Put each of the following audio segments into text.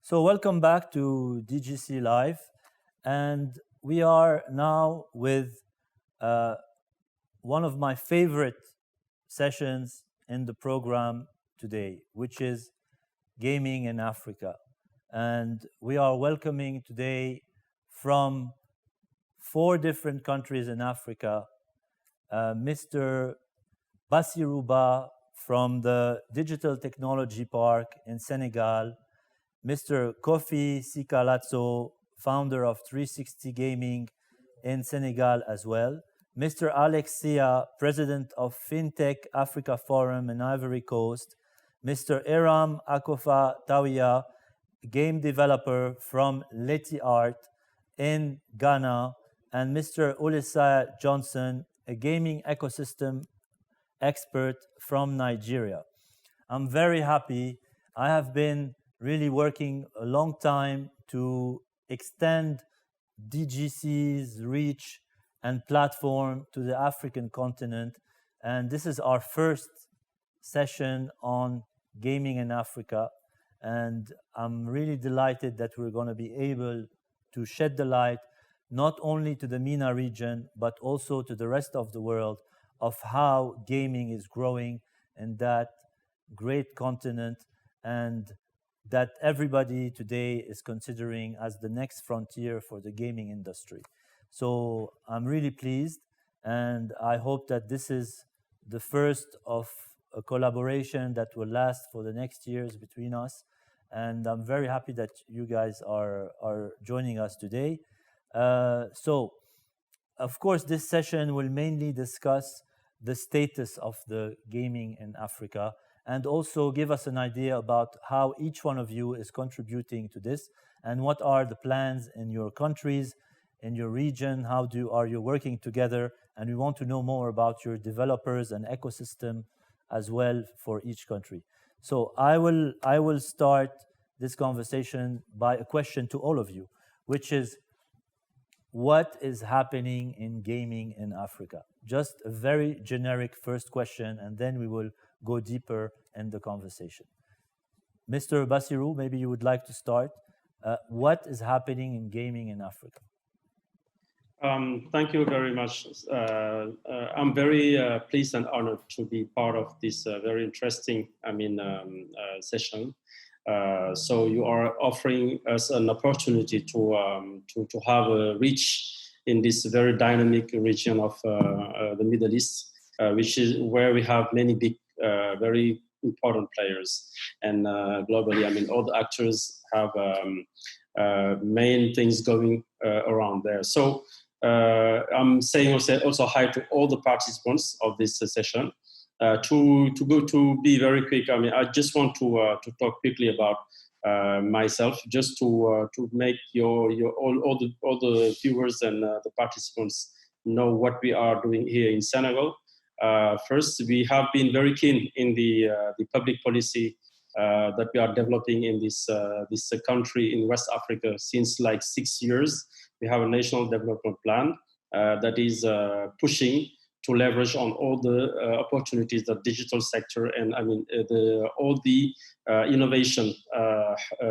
So welcome back to DGC Live, and we are now with uh, one of my favorite sessions in the program today, which is gaming in Africa. And we are welcoming today from 4 different countries in Africa, Mr. Bassirou from the Digital Technology Park in Senegal, Mr. Kofi Sika Latzoo, founder of 360 Gaming in Senegal as well, Mr. Alexia, president of Finetech Africa Forum in Ivory Coast, Mr. Eyram Akofa Tawia, game developer from LetiArts in Ghana, and Mr. Oluseye Johnson, a gaming ecosystem expert from Nigeria. I'm very happy. I have been really working a long time to extend DGC's reach and platform to the African continent. And this is our first session on gaming in Africa. And I'm really delighted that we're going to be able to shed the light not only to the MENA region, but also to the rest of the world of how gaming is growing in that great continent and that everybody today is considering as the next frontier for the gaming industry. So I'm really pleased, and I hope that this is the first of a collaboration that will last for the next years between us. And I'm very happy that you guys are joining us today. So, of course, this session will mainly discuss the status of the gaming in Africa and also give us an idea about how each one of you is contributing to this and what are the plans in your countries, in your region, are you working together, and we want to know more about your developers and ecosystem as well for each country. So I will start this conversation by a question to all of you, which is, what is happening in gaming in Africa? Just a very generic first question, and then we will go deeper in the conversation. Mr. Bassirou, maybe you would like to start. What is happening in gaming in Africa? Thank you very much. I'm very pleased and honored to be part of this very interesting, session. So you are offering us an opportunity to have a reach in this very dynamic region of the Middle East, which is where we have many big, very important players. And globally, all the actors have main things going around there. So I'm saying also hi to all the participants of this session. To be very quick, I just want to talk quickly about myself, just to make all the viewers and the participants know what we are doing here in Senegal. First, we have been very keen in the public policy that we are developing in this country in West Africa since like 6 years. We have a national development plan that is pushing to leverage on all the opportunities that digital sector and all the innovation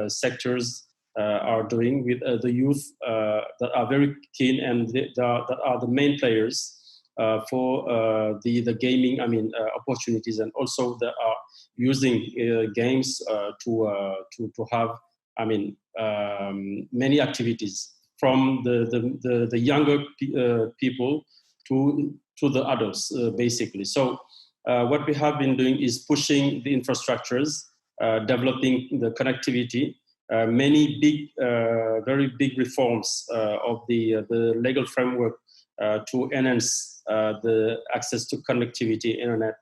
sectors are doing with the youth that are very keen and that are the main players for the gaming opportunities, and also that are using games to have many activities from the younger people to the adults, basically. So what we have been doing is pushing the infrastructures, developing the connectivity, many big, very big reforms of the legal framework to enhance the access to connectivity, internet,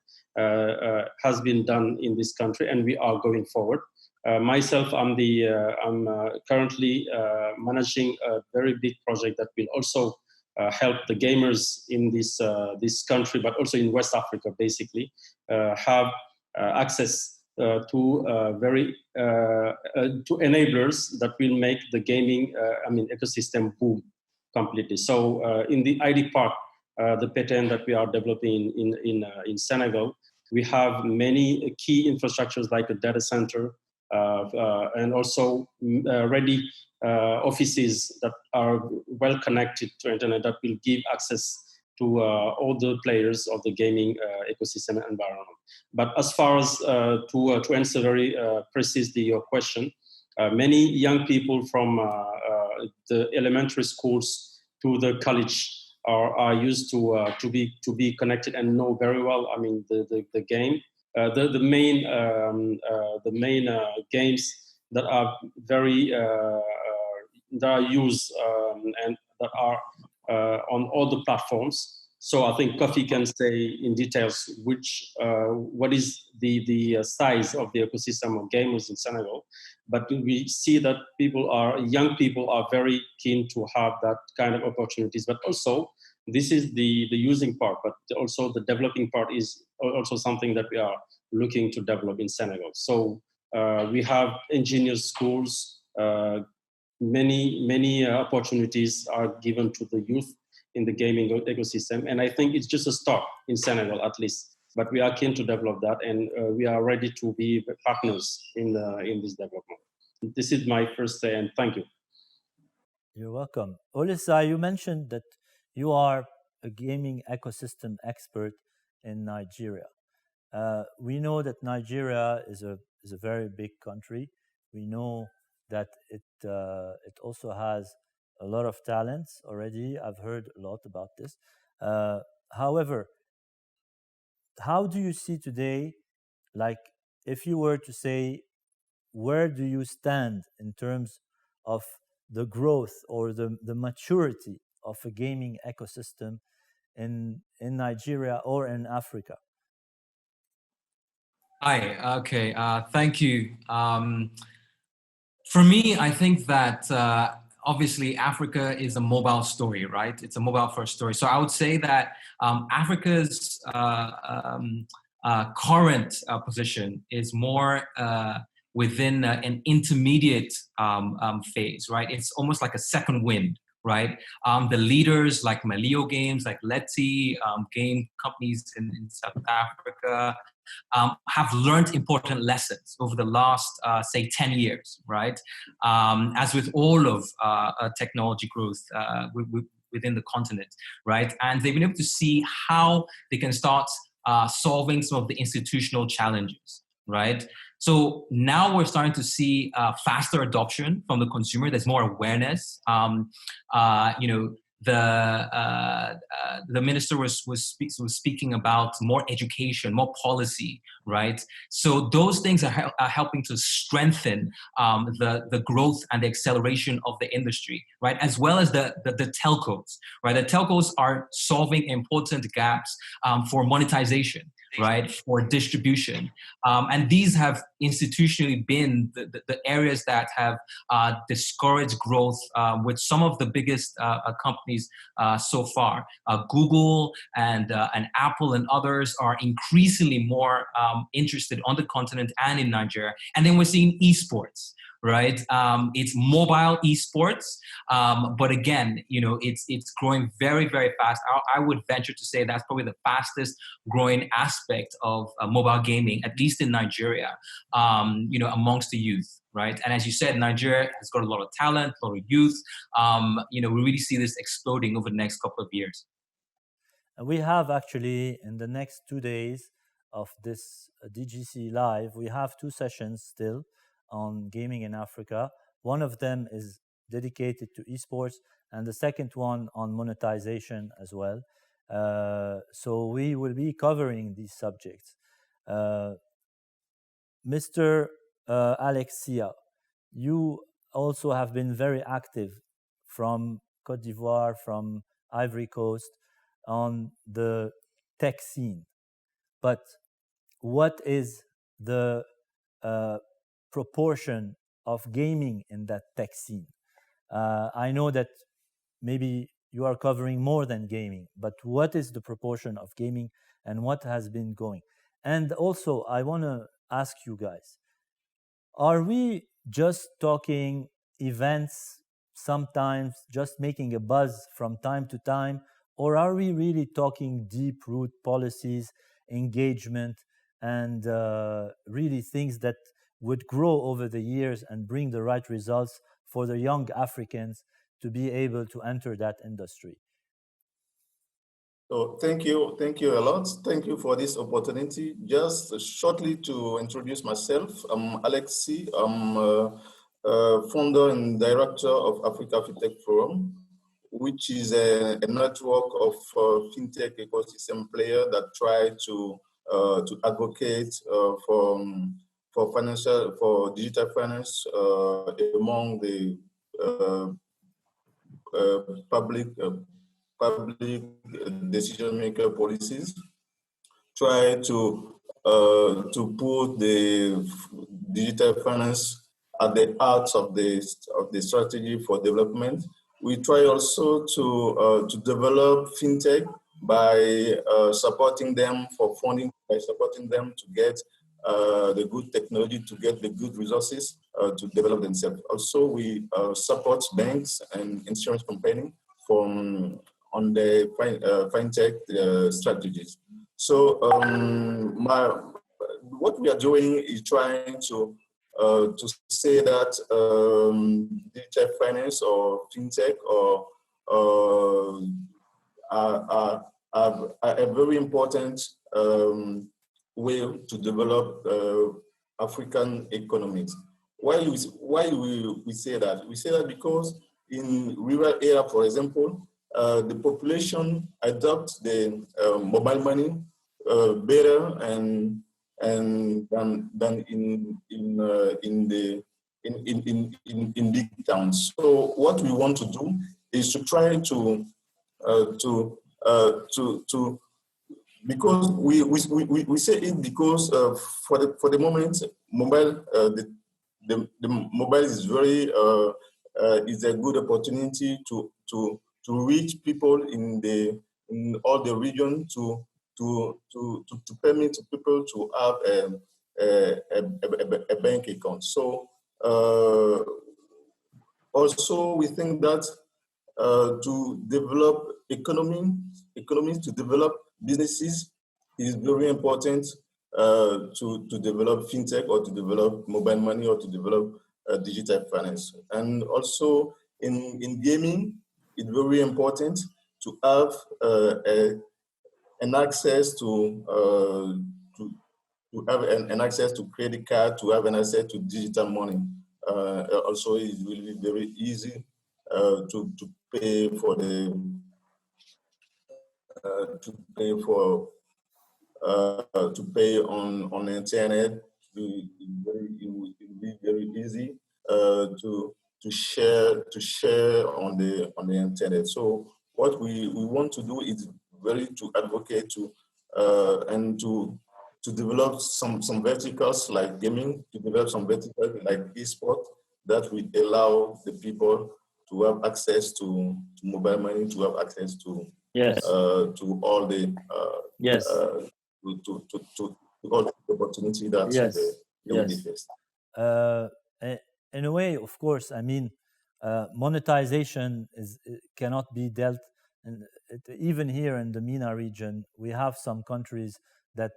has been done in this country, and we are going forward. Myself, I'm currently managing a very big project that will also help the gamers in this country, but also in West Africa, basically, have access to enablers that will make the gaming ecosystem boom completely. So in the ID Park, the pattern that we are developing in Senegal, we have many key infrastructures like a data center, and also ready offices that are well connected to internet that will give access to all the players of the gaming ecosystem environment. But as far as to answer very precisely your question, many young people from the elementary schools to the college are used to be connected and know very well. I mean the game, the main games that are very that are used and that are on all the platforms. So I think Kofi can say in details what is the size of the ecosystem of gamers in Senegal. But we see that young people are very keen to have that kind of opportunities. But also, this is the using part, but also the developing part is also something that we are looking to develop in Senegal. So we have engineers schools. Many opportunities are given to the youth in the gaming ecosystem, and I think it's just a start in Senegal at least. But we are keen to develop that, and we are ready to be partners in this development. This is my first say, and thank you. You're welcome. Oluseye, you mentioned that you are a gaming ecosystem expert in Nigeria. We know that Nigeria is a very big country. We know that it also has a lot of talents already. I've heard a lot about this. However, how do you see today, like if you were to say, where do you stand in terms of the growth or the maturity of a gaming ecosystem in Nigeria or in Africa? Hi, okay, thank you. For me, I think that obviously Africa is a mobile story, right? It's a mobile first story. So I would say that Africa's current position is more within an intermediate phase, right? It's almost like a second wind, right? The leaders like Mobilegames, like game companies in South Africa, have learned important lessons over the last, say, 10 years, right? As with all of technology growth within the continent, right? And they've been able to see how they can start solving some of the institutional challenges, right? So now we're starting to see faster adoption from the consumer. There's more awareness. The minister was speaking about more education, more policy, right? So those things are helping to strengthen the growth and the acceleration of the industry, right? As well as the telcos, right? The telcos are solving important gaps for monetization, right, for distribution. And these have institutionally been the areas that have discouraged growth with some of the biggest companies so far. Google and Apple and others are increasingly more interested on the continent and in Nigeria. And then we're seeing esports, right? It's mobile esports, but again, it's growing very, very fast. I would venture to say that's probably the fastest growing aspect of mobile gaming, at least in Nigeria, amongst the youth, right? And as you said, Nigeria has got a lot of talent, a lot of youth. We really see this exploding over the next couple of years. And we have actually, in the next 2 days of this DGC Live, we have 2 sessions still on gaming in Africa. One of them is dedicated to esports, and the second one on monetization as well. So we will be covering these subjects. Mr. Alexia, you also have been very active from Côte d'Ivoire, from Ivory Coast, on the tech scene. But what is the proportion of gaming in that tech scene? I know that maybe you are covering more than gaming, but what is the proportion of gaming and what has been going? And also, I want to ask you guys, are we just talking events, sometimes just making a buzz from time to time, or are we really talking deep-root policies, engagement, and really things that would grow over the years and bring the right results for the young Africans to be able to enter that industry. So thank you a lot. Thank you for this opportunity. Just shortly to introduce myself, I'm Alexi. I'm founder and director of Africa Fintech Forum, which is a network of fintech ecosystem players that try to advocate for digital finance among the public decision maker policies, try to put the digital finance at the heart of the strategy for development. We try also to develop fintech by supporting them for funding, by supporting them to get the good technology, to get the good resources to develop themselves. Also, we support banks and insurance companies on the fintech strategies. So what we are doing is trying to say that digital finance or fintech are a very important way to develop African economies. Why we say that? We say that because in rural area, for example, the population adopts the mobile money better than in big towns. So what we want to do is to try to because we say it because for the moment mobile the mobile is very is a good opportunity to reach people in all the region to permit people to have a bank account. So also we think that to develop economies, to develop businesses, is very important to develop fintech or to develop mobile money or to develop digital finance. And also in gaming, it's very important to have an access to have an access to credit card, to have an access to digital money. Also, it will be very easy to pay for the to pay on the internet. It will be very easy to share on the internet. So what we want to do is to advocate to and to develop some verticals like gaming, to develop some verticals like esports that will allow the people to have access to mobile money, to have access to to all the to all the opportunity that they will face. In a way, of course, I mean, monetization cannot be dealt. And even here in the MENA region, we have some countries that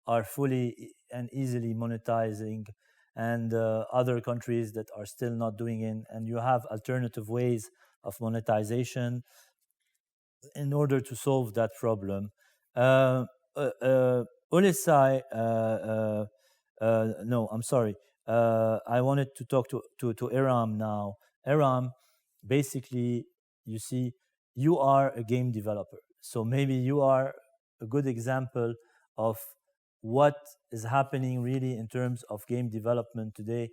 are fully and easily monetizing, and other countries that are still not doing it. And you have alternative ways of monetization in order to solve that problem. Oluseye, no, I'm sorry. I wanted to talk to Eyram now. Eyram, basically, you see, you are a game developer. So maybe you are a good example of what is happening really in terms of game development today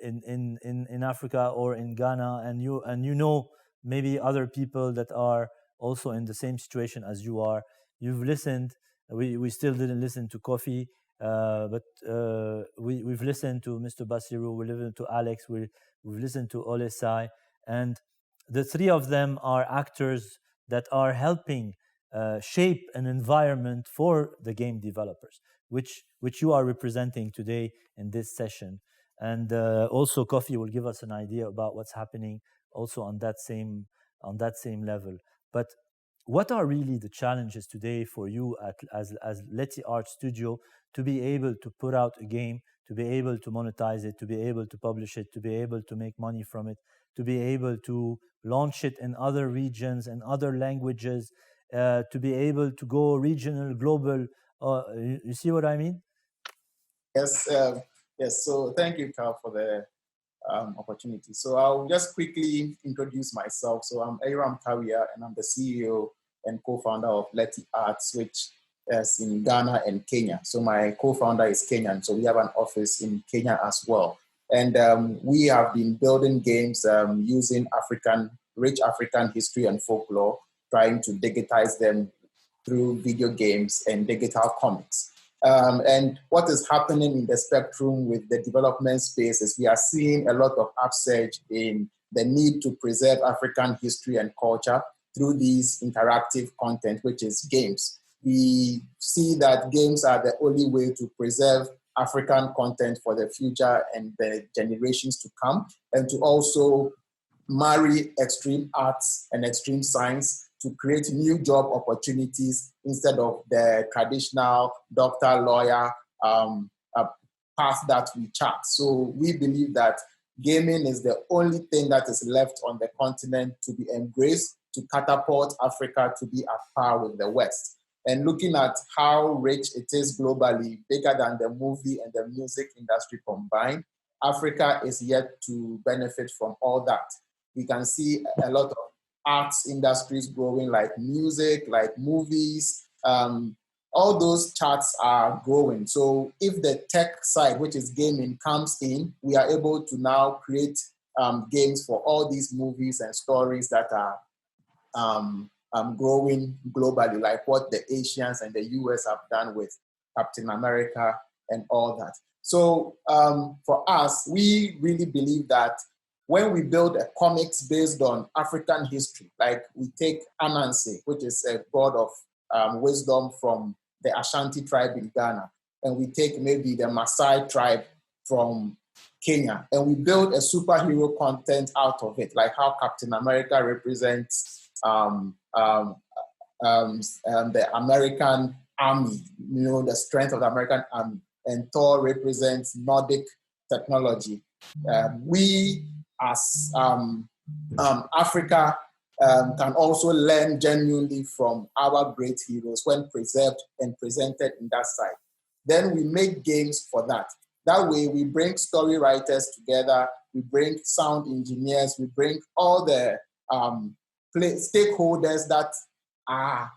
in Africa or in Ghana, and you know maybe other people that are also in the same situation as you are. You've listened. We still didn't listen to Kofi, but we've listened to Mr. Bassirou. We listened to Alex. We've listened to Oluseye, and the three of them are actors that are helping shape an environment for the game developers, which you are representing today in this session. And also Kofi will give us an idea about what's happening also on that same level. But what are really the challenges today for you as LetiArts Studio to be able to put out a game, to be able to monetize it, to be able to publish it, to be able to make money from it, to be able to launch it in other regions and other languages, to be able to go regional, global? You see what I mean? Yes, yes. So thank you, Carl, for the opportunity. So I'll just quickly introduce myself. So I'm Eyram Tawia, and I'm the CEO and co-founder of LetiArts, which is in Ghana and Kenya. So my co-founder is Kenyan, so we have an office in Kenya as well. And we have been building games using rich African history and folklore, trying to digitize them through video games and digital comics. And what is happening in the spectrum with the development space is we are seeing a lot of upsurge in the need to preserve African history and culture through these interactive content, which is games. We see that games are the only way to preserve African content for the future and the generations to come, and to also marry extreme arts and extreme science to create new job opportunities instead of the traditional doctor, lawyer path that we chart. So we believe that gaming is the only thing that is left on the continent to be embraced to catapult Africa to be at par with the West. And looking at how rich it is globally, bigger than the movie and the music industry combined, Africa is yet to benefit from all that. We can see a lot of arts industries growing, like music, like movies. All those charts are growing. So if the tech side, which is gaming, comes in, we are able to now create games for all these movies and stories that are growing globally, like what the Asians and the US have done with Captain America and all that. So for us, we really believe that when we build a comics based on African history, like we take Anansi, which is a god of wisdom from the Ashanti tribe in Ghana, and we take maybe the Maasai tribe from Kenya, and we build a superhero content out of it, like how Captain America represents the American army, the strength of the American army, and Thor represents Nordic technology. We as Africa can also learn genuinely from our great heroes when preserved and presented in that side. Then we make games for that. That way we bring story writers together, we bring sound engineers, we bring all the stakeholders that are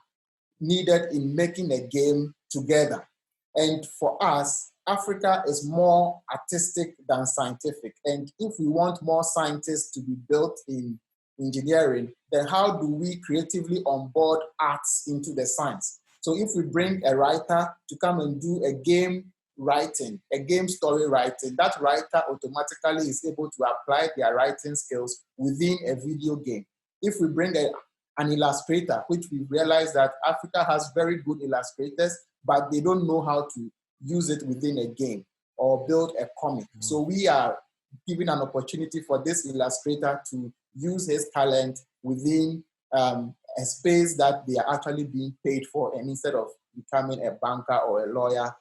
needed in making a game together. And for us, Africa is more artistic than scientific. And if we want more scientists to be built in engineering, then how do we creatively onboard arts into the science? So if we bring a writer to come and do a game writing, a game story writing, that writer automatically is able to apply their writing skills within a video game. If we bring an illustrator, which we realize that Africa has very good illustrators, but they don't know how to use it within a game or build a comic. So we are giving an opportunity for this illustrator to use his talent within a space that they are actually being paid for, and instead of becoming a banker or a lawyer,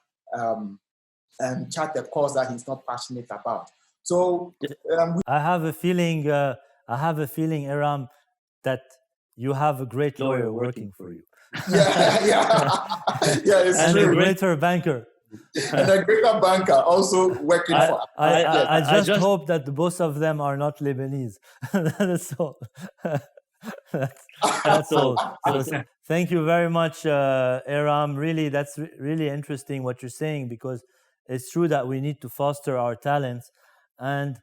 chart a course that he's not passionate about. So I have a feeling, Eyram, that you have a great lawyer working for you. yeah, it's and true. a greater banker. And a greater banker also working for. I just hope that both of them are not Lebanese. That's all. That's all. So thank you very much, Eyram. Really, that's really interesting what you're saying, because it's true that we need to foster our talents. And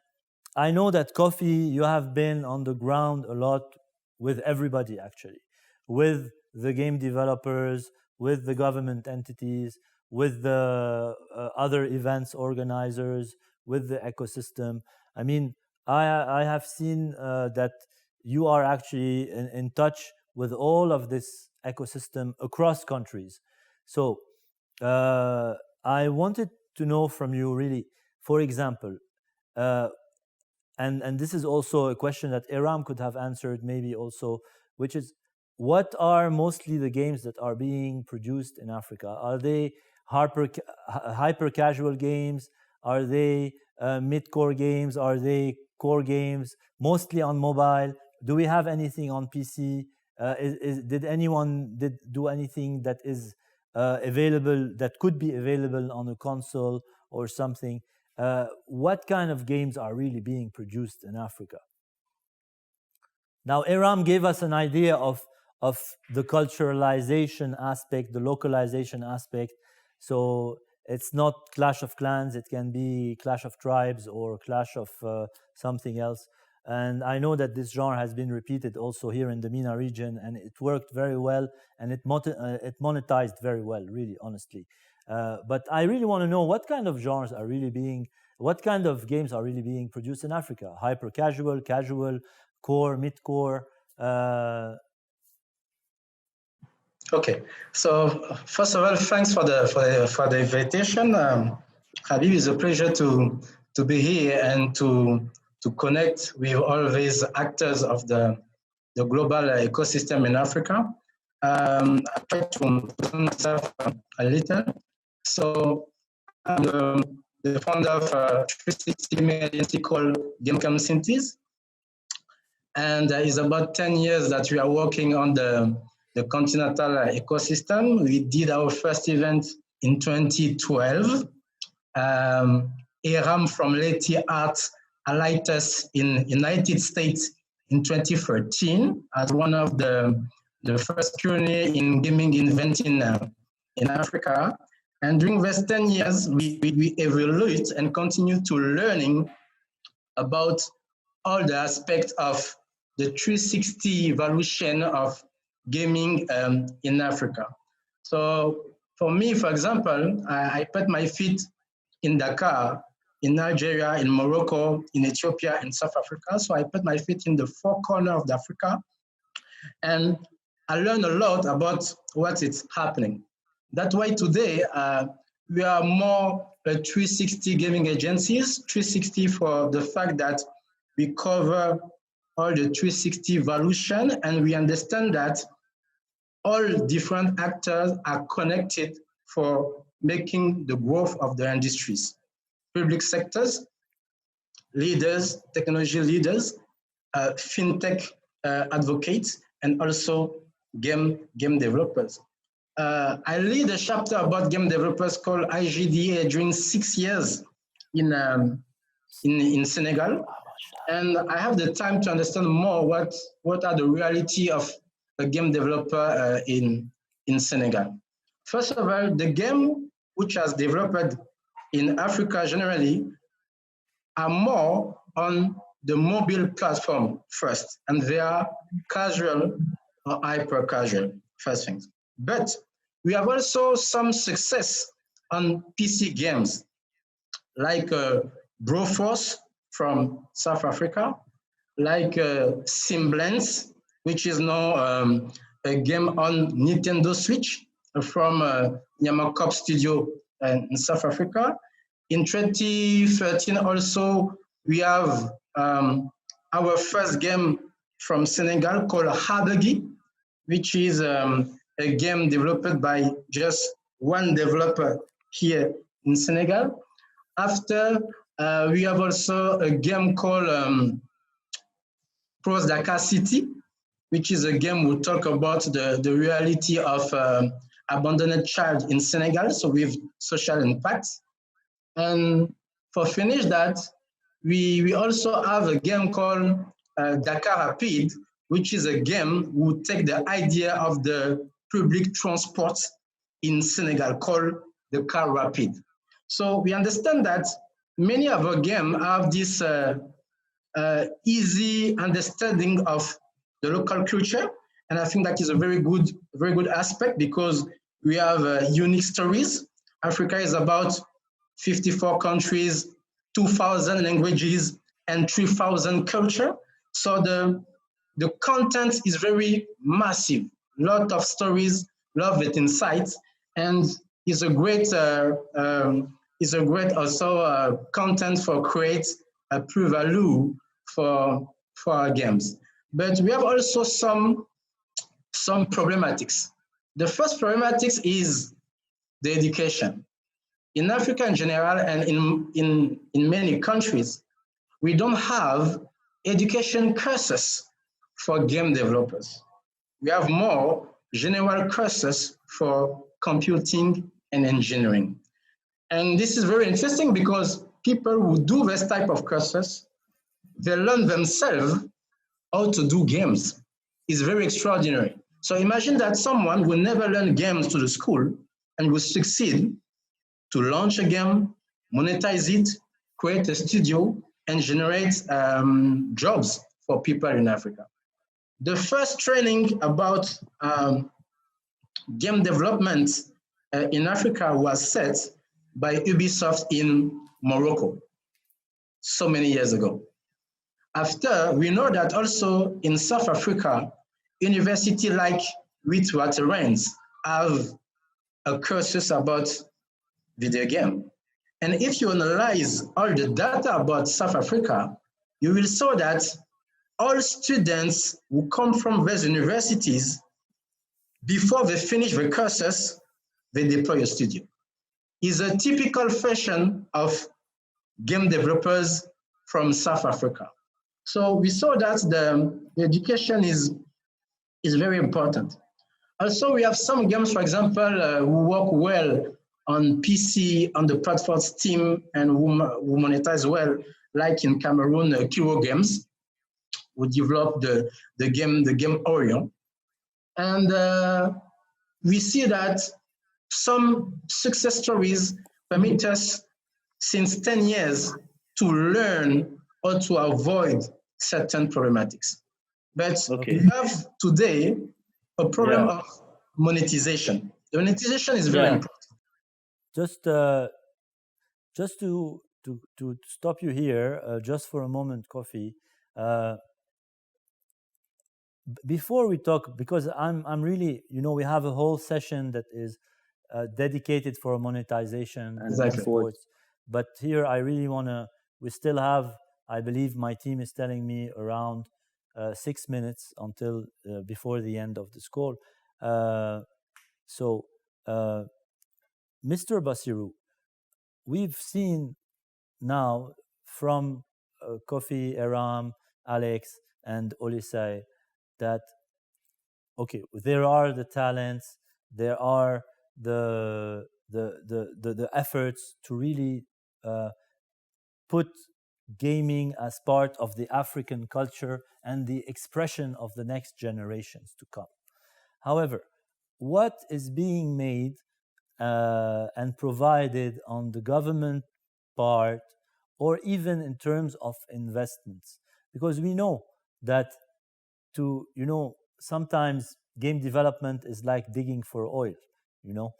I know that Kofi, you have been on the ground a lot with everybody, actually, with the game developers, with the government entities, with the other events organizers, with the ecosystem. I mean, I have seen that you are actually in touch with all of this ecosystem across countries. So I wanted to know from you, really, for example, and this is also a question that Eyram could have answered maybe also, which is, what are mostly the games that are being produced in Africa? Are they hyper casual games? Are they mid-core games? Are they core games? Mostly on mobile? Do we have anything on PC? Did anyone do anything that is available, that could be available on a console or something? What kind of games are really being produced in Africa? Now, Eyram gave us an idea of the culturalization aspect, the localization aspect. So it's not Clash of Clans, it can be Clash of Tribes or Clash of something else. And I know that this genre has been repeated also here in the MENA region, and it worked very well, and it monetized very well, really, honestly. But I really want to know what kind of genres are really being, what kind of games are really being produced in Africa? Hyper casual, casual, core, mid-core. Okay, so first of all, thanks for the invitation. Habib, it's a pleasure to be here and to connect with all these actors of the global ecosystem in Africa. I try to introduce myself a little. So I'm the founder of a 360 gaming agency called Gamecapcities. And it's about 10 years that we are working on the continental ecosystem. We did our first event in 2012. Eyram from LetiArts alighted us in United States in 2013 as one of the first pioneers in gaming inventing in Africa. And during those 10 years, we evaluate and continue to learning about all the aspects of the 360 evolution of gaming in Africa. So for me, for example, I put my feet in Dakar, in Nigeria, in Morocco, in Ethiopia, in South Africa. So I put my feet in the four corners of Africa, and I learned a lot about what is happening. That's why today we are more 360 gaming agencies, 360 for the fact that we cover all the 360 evolution, and we understand that all different actors are connected for making the growth of the industries. Public sectors, leaders, technology leaders, fintech advocates, and also game developers. I lead a chapter about game developers called IGDA during 6 years in Senegal. And I have the time to understand more what are the reality of a game developer in Senegal. First of all, the game which has developed in Africa generally are more on the mobile platform first, and they are casual or hyper casual, first things. But we have also some success on PC games, like Broforce from South Africa, like Semblance, which is now a game on Nintendo Switch from Gamecapcities Studio in South Africa. In 2013 also, we have our first game from Senegal called Habegi, which is a game developed by just one developer here in Senegal. After, we have also a game called Cross Dakar City, which is a game we'll talk about the reality of abandoned child in Senegal, so with social impacts. And for finish that, we also have a game called Dakar Rapid, which is a game we take the idea of the public transport in Senegal called the Car Rapid. So we understand that many of our games have this easy understanding of the local culture, and I think that is a very good aspect because we have unique stories. Africa is about 54 countries, 2,000 languages, and 3,000 culture. So the content is very massive, lot of stories, lot of insights, and is a great also content for create a plus-value for our games. But we have also some some problematics. The first problematics is the education. In Africa in general and in many countries, we don't have education courses for game developers. We have more general courses for computing and engineering. And this is very interesting because people who do this type of courses, they learn themselves how to do games. It's very extraordinary. So imagine that someone will never learn games to the school and will succeed to launch a game, monetize it, create a studio, and generate jobs for people in Africa. The first training about game development in Africa was set by Ubisoft in Morocco so many years ago. After, we know that also in South Africa, universities like LetiArts have a courses about video game. And if you analyze all the data about South Africa, you will see that all students who come from these universities, before they finish the courses, they deploy a studio. It's a typical fashion of game developers from South Africa. So we saw that the education is very important. Also, we have some games, for example, who work well on PC, on the platform Steam, and who monetize well, like in Cameroon, Kiro Games, who developed the game Eyram. And we see that some success stories permit us since 10 years to learn how to avoid certain problematics. But we have today a problem of monetization. The monetization is very important. Just to stop you here, just for a moment, Kofi. Before we talk, because I'm really, we have a whole session that is dedicated for monetization and Esports. But here I really we still have, I believe my team is telling me around 6 minutes until before the end of this call. So, Mr. Bassirou, we've seen now from Kofi, Eyram, Alex, and Oluseye that, okay, there are the talents, there are the efforts to really put gaming as part of the African culture and the expression of the next generations to come. However, what is being made and provided on the government part, or even in terms of investments? Because we know that sometimes game development is like digging for oil. You're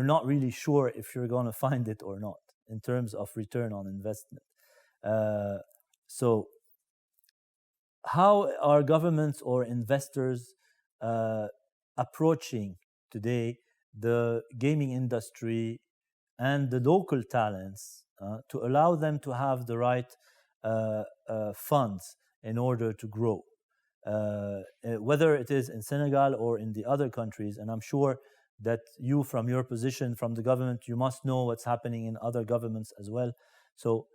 not really sure if you're going to find it or not in terms of return on investment. So how are governments or investors approaching today the gaming industry and the local talents to allow them to have the right funds in order to grow, whether it is in Senegal or in the other countries? And I'm sure that you, from your position from the government, you must know what's happening in other governments as well. So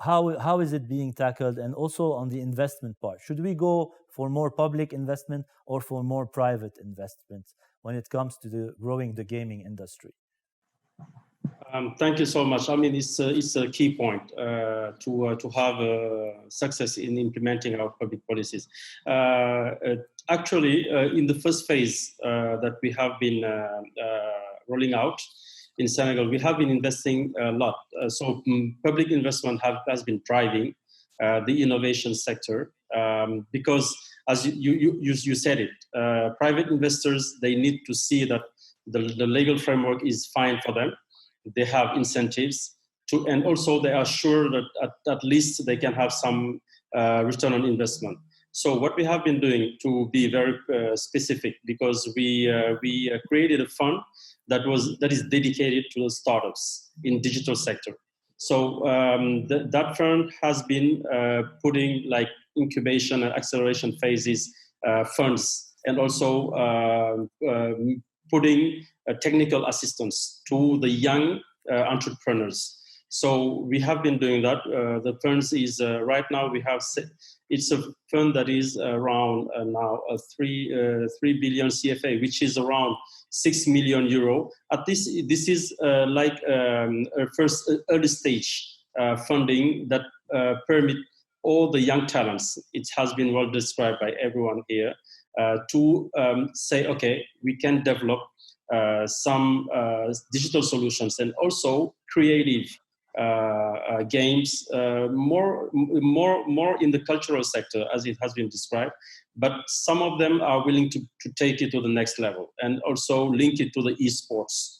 how is it being tackled? And also on the investment part, should we go for more public investment or for more private investment when it comes to growing the gaming industry? Thank you so much. I mean, it's a key point to have success in implementing our public policies. Actually, in the first phase that we have been rolling out in Senegal, we have been investing a lot. So public investment has been driving the innovation sector because, as you said it, private investors, they need to see that the legal framework is fine for them. They have incentives and also they are sure that at least they can have some return on investment. So what we have been doing, to be very specific, because we created a fund that is dedicated to the startups in digital sector. So that fund has been putting like incubation and acceleration phases funds, and also putting technical assistance to the young entrepreneurs. So we have been doing that. The funds is right now we have it's a fund that is around now 3 billion CFA, which is around 6 million euro. At this is like a first early stage funding that permit all the young talents. It has been well described by everyone here to say, okay, we can develop some digital solutions and also creative games, more in the cultural sector as it has been described, but some of them are willing to take it to the next level and also link it to the esports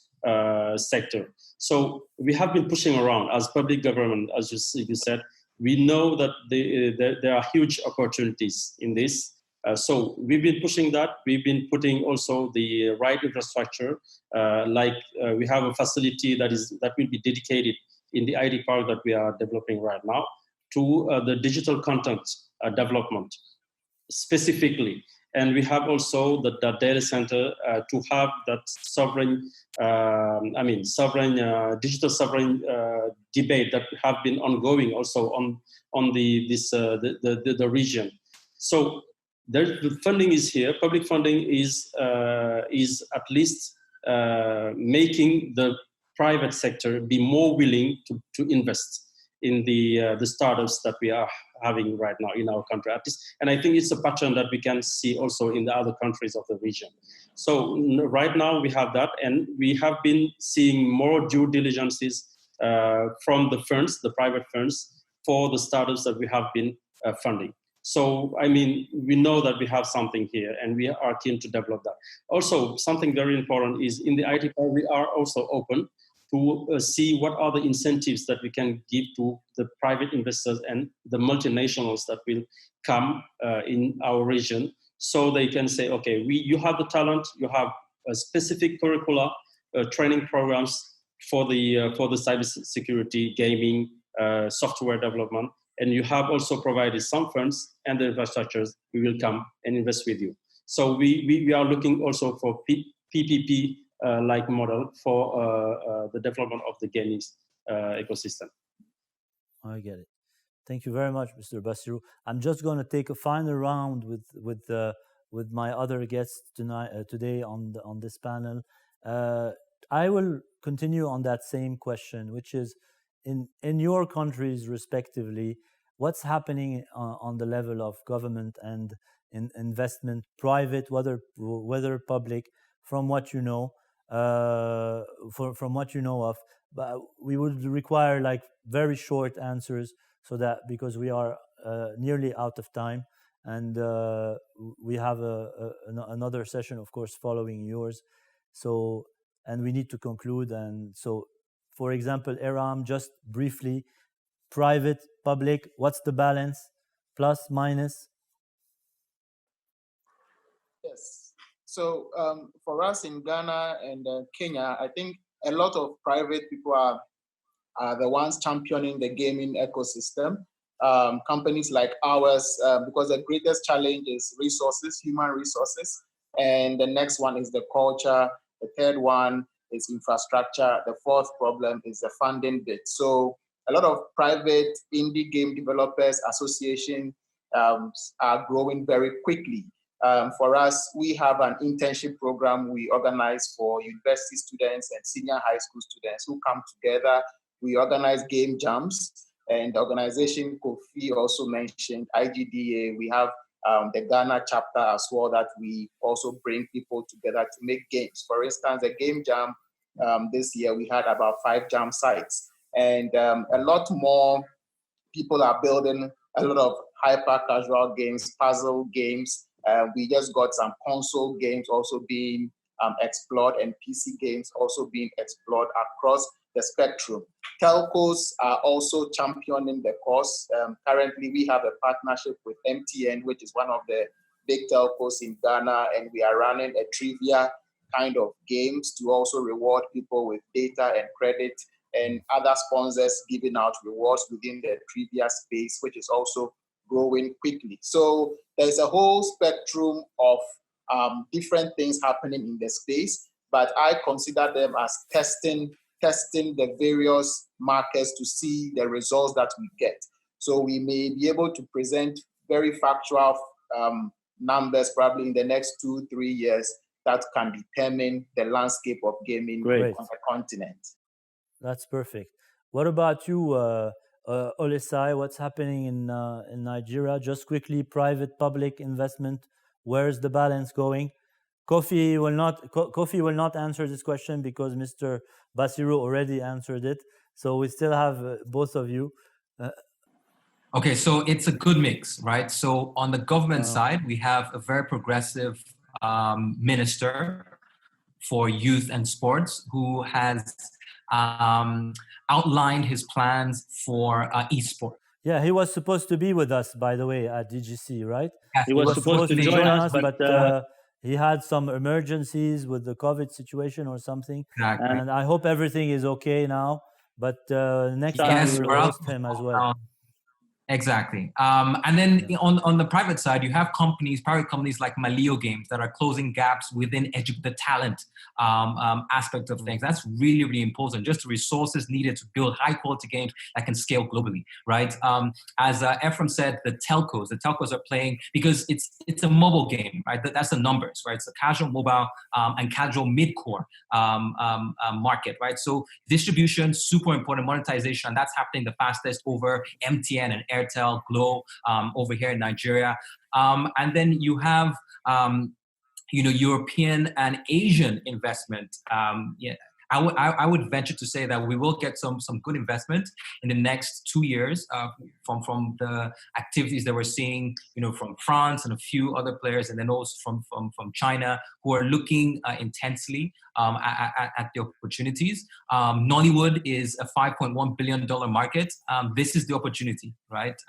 sector. So we have been pushing around as public government, as you said. We know that there are huge opportunities in this. So we've been pushing that. We've been putting also the right infrastructure, we have a facility that will be dedicated in the ID park that we are developing right now to the digital content development specifically. And we have also the data center to have that digital sovereign debate that have been ongoing also on the region. So the funding is here. Public funding is at least making the private sector be more willing to invest in the startups that we are having right now in our country, at least. And I think it's a pattern that we can see also in the other countries of the region. So right now we have that, and we have been seeing more due diligences from the funds, the private funds, for the startups that we have been funding. So, I mean, we know that we have something here and we are keen to develop that. Also, something very important is in the IT part, we are also open to see what are the incentives that we can give to the private investors and the multinationals that will come in our region. So they can say, okay, you have the talent, you have a specific curricula, training programs for the cybersecurity, gaming, software development, and you have also provided some funds and the infrastructures. We will come and invest with you. So we are looking also for PPP like model for the development of the gaming ecosystem. I get it. Thank you very much, Mr. Bassirou. I'm just going to take a final round with my other guests today on this panel. I will continue on that same question, which is in your countries respectively, what's happening on the level of government and investment, private, whether public, from what you know, from what you know of. But we would require like very short answers, so that because we are nearly out of time, and we have another session, of course, following yours. So, and we need to conclude. And so, for example, Eyram, just briefly, private, public, what's the balance, plus, minus? Yes. So for us in Ghana and Kenya, I think a lot of private people are the ones championing the gaming ecosystem. Companies like ours, because the greatest challenge is resources, human resources. And the next one is the culture. The third one is infrastructure. The fourth problem is the funding bit. So a lot of private indie game developers association are growing very quickly. For us, we have an internship program we organize for university students and senior high school students who come together. We organize game jams, and the organization Kofi also mentioned, IGDA. We have the Ghana chapter as well, that we also bring people together to make games. For instance, the game jam this year, we had about 5 jam sites, and a lot more people are building a lot of hyper casual games, puzzle games. We just got some console games also being explored, and PC games also being explored across the spectrum. Telcos are also championing the cause. Currently, we have a partnership with MTN, which is one of the big telcos in Ghana, and we are running a trivia kind of games to also reward people with data and credit, and other sponsors giving out rewards within the trivia space, which is also growing quickly. So there's a whole spectrum of different things happening in the space, but I consider them as testing the various markets to see the results that we get. So we may be able to present very factual numbers probably in the next 2-3 years that can determine the landscape of gaming on the continent. That's perfect. What about you, Oluseye? What's happening in Nigeria? Just quickly, private-public investment. Where's the balance going? Kofi will not answer this question because Mr. Bassirou already answered it. So we still have both of you. Okay, so it's a good mix, right? So on the government side, we have a very progressive minister for youth and sports who has outlined his plans for esports. Yeah, he was supposed to be with us, by the way, at DGC, right? Yes, he was supposed to join us, but he had some emergencies with the COVID situation or something. Exactly. And I hope everything is okay now. But next time we'll host him as well. Exactly. And then on the private side, you have private companies like Mobilegames that are closing gaps within the talent aspect of things. That's really, really important. Just the resources needed to build high quality games that can scale globally, right? As Eyram said, the telcos are playing because it's a mobile game, right? That's the numbers, right? It's a casual mobile and casual mid-core market, right? So distribution, super important, monetization, that's happening the fastest over MTN and Airtel, Glo, over here in Nigeria. And then you have, European and Asian investment. I would venture to say that we will get some good investment in the next 2 years from the activities that we're seeing, from France and a few other players, and then also from China, who are looking intensely at the opportunities. Nollywood is a $5.1 billion market. This is the opportunity, right,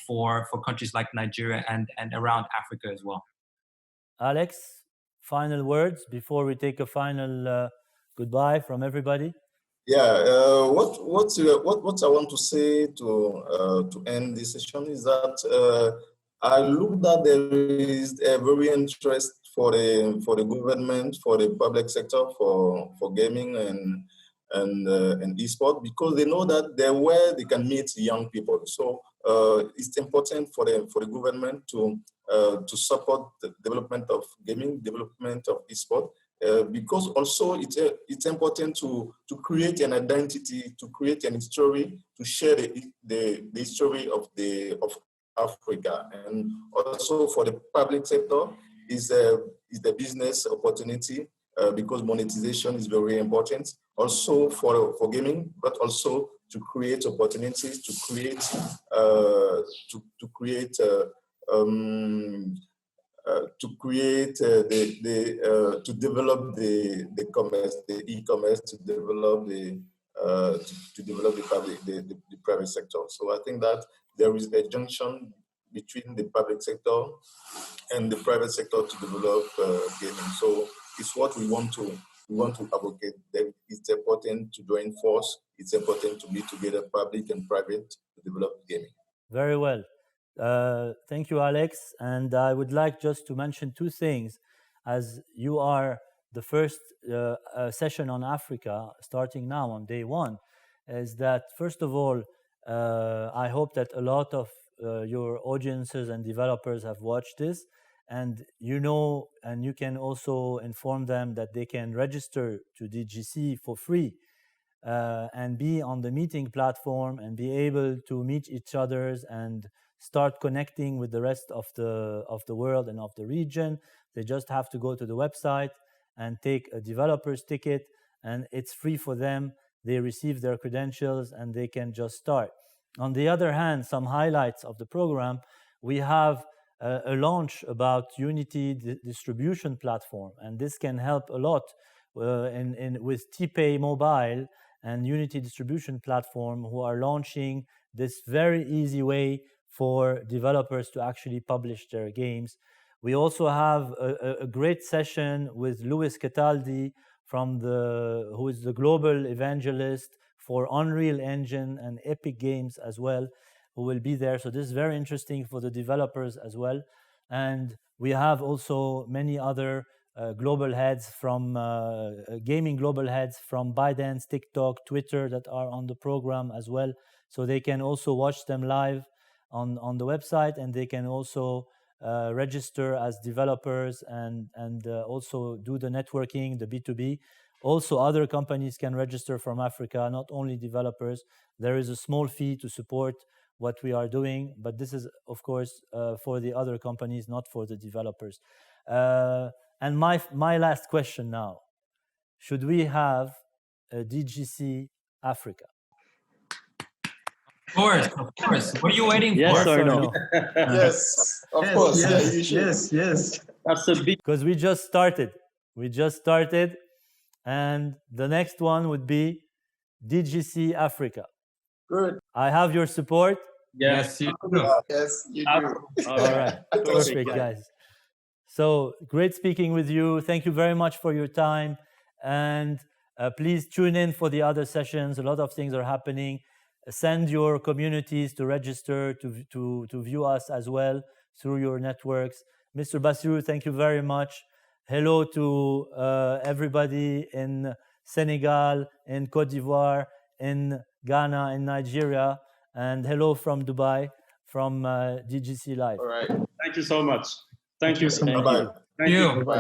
for countries like Nigeria and around Africa as well. Alex, final words before we take a final goodbye from everybody. Yeah, what I want to say to end this session is that I look that there is a very interest for the government, for the public sector, for gaming and esports, because they know that they're where they can meet young people. So it's important for the government to support the development of gaming, development of esports. Because also it's important to create an identity, to create an history, to share the history of Africa, and also for the public sector is the business opportunity because monetization is very important. Also for gaming, but also to create opportunities, to develop the commerce, the e-commerce, to develop the private sector. So I think that there is a junction between the public sector and the private sector to develop gaming. So it's what we want to advocate. That it's important to join force. It's important to be together, public and private, to develop gaming. Very well. Thank you, Alex. And I would like just to mention two things. As you are the first session on Africa, starting now on day one, is that, first of all, I hope that a lot of your audiences and developers have watched this, and and you can also inform them that they can register to DGC for free and be on the meeting platform and be able to meet each other and start connecting with the rest of the world and of the region. They just have to go to the website and take a developer's ticket, and it's free for them. They receive their credentials and they can just start. On the other hand, some highlights of the program: we have a launch about Unity distribution platform, and this can help a lot with TPay Mobile and Unity distribution platform, who are launching this very easy way for developers to actually publish their games. We also have a great session with Luis Cataldi who is the global evangelist for Unreal Engine and Epic Games as well. who will be there. So this is very interesting for the developers as well. And we have also many other global heads from gaming global heads from ByteDance, TikTok, Twitter that are on the program as well. So they can also watch them live on the website, and they can also register as developers and also do the networking, the B2B. Also, other companies can register from Africa, not only developers. There is a small fee to support what we are doing, but this is, of course, for the other companies, not for the developers. And my last question now, should we have a DGC Africa? Of course. What are you waiting yes for? Or no? Yes, of course. Yes. That's a big. Because we just started, and the next one would be DGC Africa. Good. I have your support. Yes, you do. Yes, you do. All right, perfect, guys. So great speaking with you. Thank you very much for your time, and please tune in for the other sessions. A lot of things are happening. Send your communities to register to view us as well through your networks. Mr. Bassirou, thank you very much. Hello to everybody in Senegal, in Cote d'Ivoire, in Ghana, in Nigeria, and hello from Dubai, from DGC Live. All right. Thank you so much. Thank you. Bye-bye. Thank you. Bye-bye.